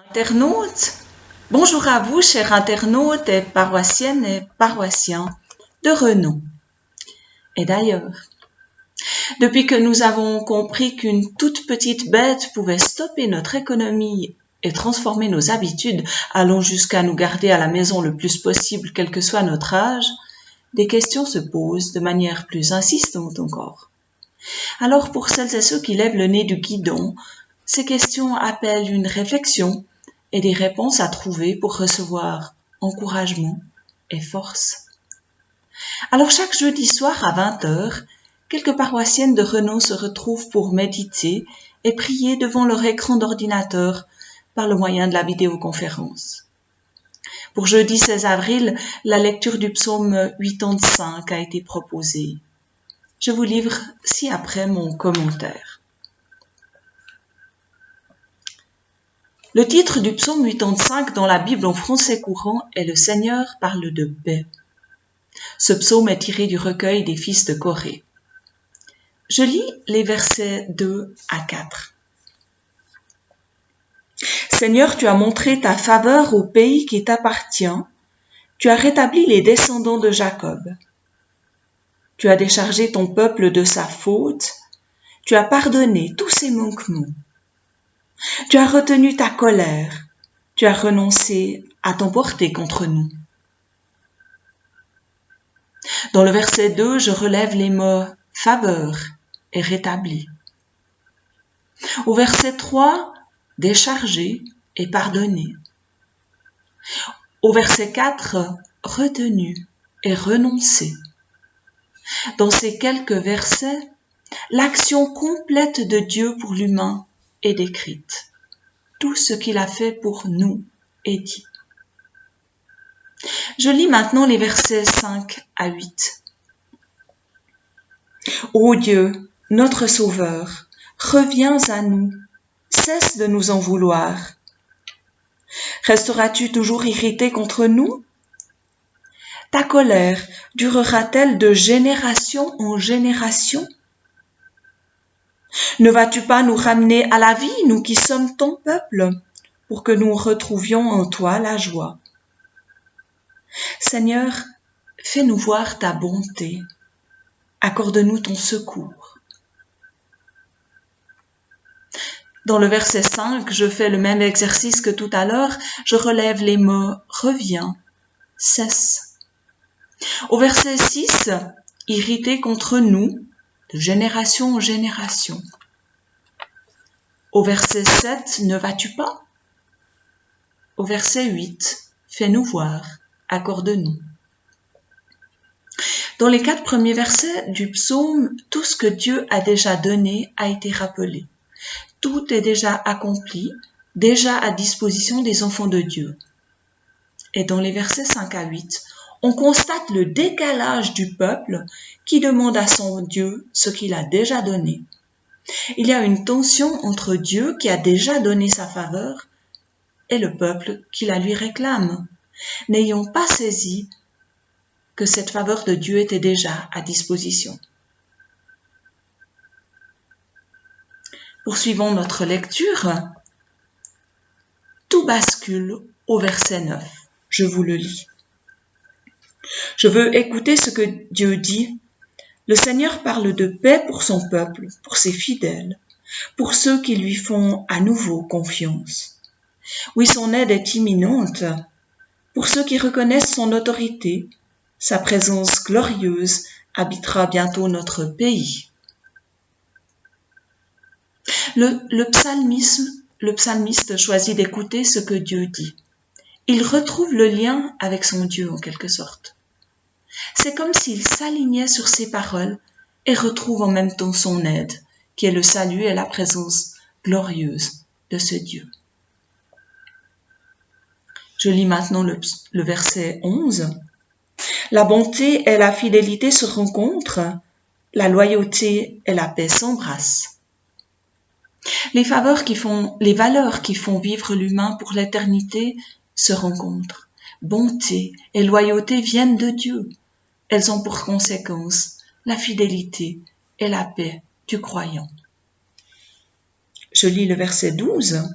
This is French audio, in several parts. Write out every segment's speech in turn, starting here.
Internautes, bonjour à vous, chers internautes et paroissiennes et paroissiens de renom. Et d'ailleurs, depuis que nous avons compris qu'une toute petite bête pouvait stopper notre économie et transformer nos habitudes, allant jusqu'à nous garder à la maison le plus possible, quel que soit notre âge, des questions se posent de manière plus insistante encore. Alors pour celles et ceux qui lèvent le nez du guidon, ces questions appellent une réflexion et des réponses à trouver pour recevoir encouragement et force. Alors chaque jeudi soir à 20h, quelques paroissiennes de renom se retrouvent pour méditer et prier devant leur écran d'ordinateur par le moyen de la vidéoconférence. Pour jeudi 16 avril, la lecture du psaume 85 a été proposée. Je vous livre ci-après mon commentaire. Le titre du psaume 85 dans la Bible en français courant est « Le Seigneur parle de paix ». Ce psaume est tiré du recueil des fils de Corée. Je lis les versets 2 à 4. Seigneur, tu as montré ta faveur au pays qui t'appartient. Tu as rétabli les descendants de Jacob. Tu as déchargé ton peuple de sa faute. Tu as pardonné tous ses manquements. Tu as retenu ta colère. Tu as renoncé à t'emporter contre nous. Dans le verset 2, je relève les mots « faveur » et « rétabli ». Au verset 3, « déchargé » et « pardonné ». Au verset 4, « retenu » et « renoncé ». Dans ces quelques versets, l'action complète de Dieu pour l'humain est décrite. Tout ce qu'il a fait pour nous est dit. Je lis maintenant les versets 5 à 8. Ô Dieu, notre Sauveur, reviens à nous, cesse de nous en vouloir. Resteras-tu toujours irrité contre nous? Ta colère durera-t-elle de génération en génération? Ne vas-tu pas nous ramener à la vie, nous qui sommes ton peuple, pour que nous retrouvions en toi la joie? Seigneur, fais-nous voir ta bonté. Accorde-nous ton secours. Dans le verset 5, je fais le même exercice que tout à l'heure. Je relève les mots « reviens »,« cesse ». Au verset 6, « irrité contre nous », de génération en génération. Au verset 7, « ne vas-tu pas ?» Au verset 8, « fais-nous voir, accorde-nous ». Dans les 4 premiers versets du psaume, tout ce que Dieu a déjà donné a été rappelé. Tout est déjà accompli, déjà à disposition des enfants de Dieu. Et dans les versets 5 à 8, on constate le décalage du peuple qui demande à son Dieu ce qu'il a déjà donné. Il y a une tension entre Dieu qui a déjà donné sa faveur et le peuple qui la lui réclame, n'ayant pas saisi que cette faveur de Dieu était déjà à disposition. Poursuivons notre lecture. Tout bascule au verset 9. Je vous le lis. Je veux écouter ce que Dieu dit. Le Seigneur parle de paix pour son peuple, pour ses fidèles, pour ceux qui lui font à nouveau confiance. Oui, son aide est imminente. Pour ceux qui reconnaissent son autorité, sa présence glorieuse habitera bientôt notre pays. Le psalmiste choisit d'écouter ce que Dieu dit. Il retrouve le lien avec son Dieu en quelque sorte. C'est comme s'il s'alignait sur ses paroles et retrouve en même temps son aide, qui est le salut et la présence glorieuse de ce Dieu. Je lis maintenant le verset 11. La bonté et la fidélité se rencontrent, la loyauté et la paix s'embrassent. Les valeurs qui font vivre l'humain pour l'éternité se rencontrent. Bonté et loyauté viennent de Dieu. Elles ont pour conséquence la fidélité et la paix du croyant. Je lis le verset 12.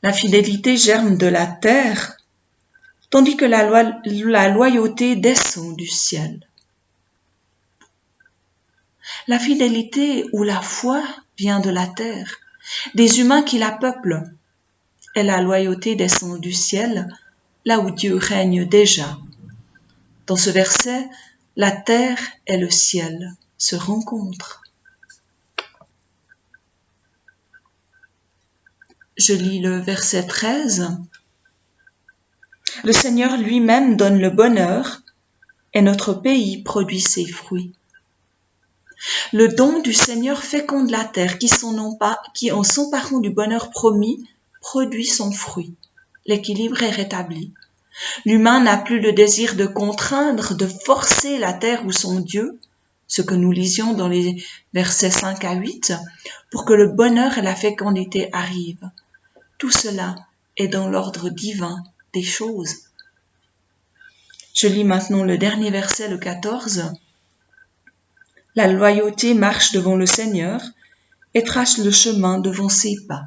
La fidélité germe de la terre, tandis que la loyauté descend du ciel. La fidélité ou la foi vient de la terre, des humains qui la peuplent, et la loyauté descend du ciel, là où Dieu règne déjà. Dans ce verset, la terre et le ciel se rencontrent. Je lis le verset 13. Le Seigneur lui-même donne le bonheur et notre pays produit ses fruits. Le don du Seigneur féconde la terre qui en s'emparant du bonheur promis produit son fruit. L'équilibre est rétabli. L'humain n'a plus le désir de contraindre, de forcer la terre ou son Dieu, ce que nous lisions dans les versets 5 à 8, pour que le bonheur et la fécondité arrivent. Tout cela est dans l'ordre divin des choses. Je lis maintenant le dernier verset, le 14. La loyauté marche devant le Seigneur et trace le chemin devant ses pas.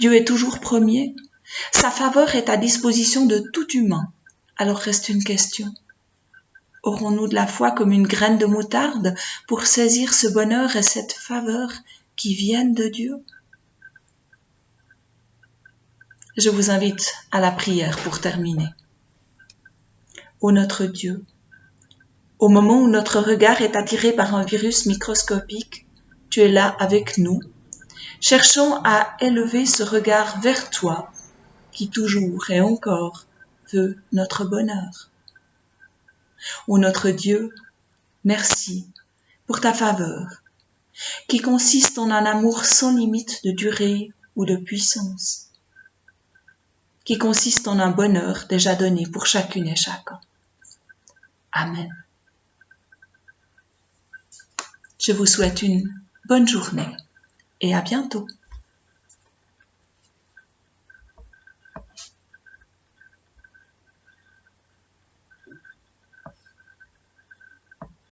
Dieu est toujours premier. Sa faveur est à disposition de tout humain. Alors reste une question. Aurons-nous de la foi comme une graine de moutarde pour saisir ce bonheur et cette faveur qui viennent de Dieu? Je vous invite à la prière pour terminer. Ô notre Dieu, au moment où notre regard est attiré par un virus microscopique, tu es là avec nous. Cherchons à élever ce regard vers toi, qui toujours et encore veut notre bonheur. Ô notre Dieu, merci pour ta faveur, qui consiste en un amour sans limite de durée ou de puissance, qui consiste en un bonheur déjà donné pour chacune et chacun. Amen. Je vous souhaite une bonne journée et à bientôt.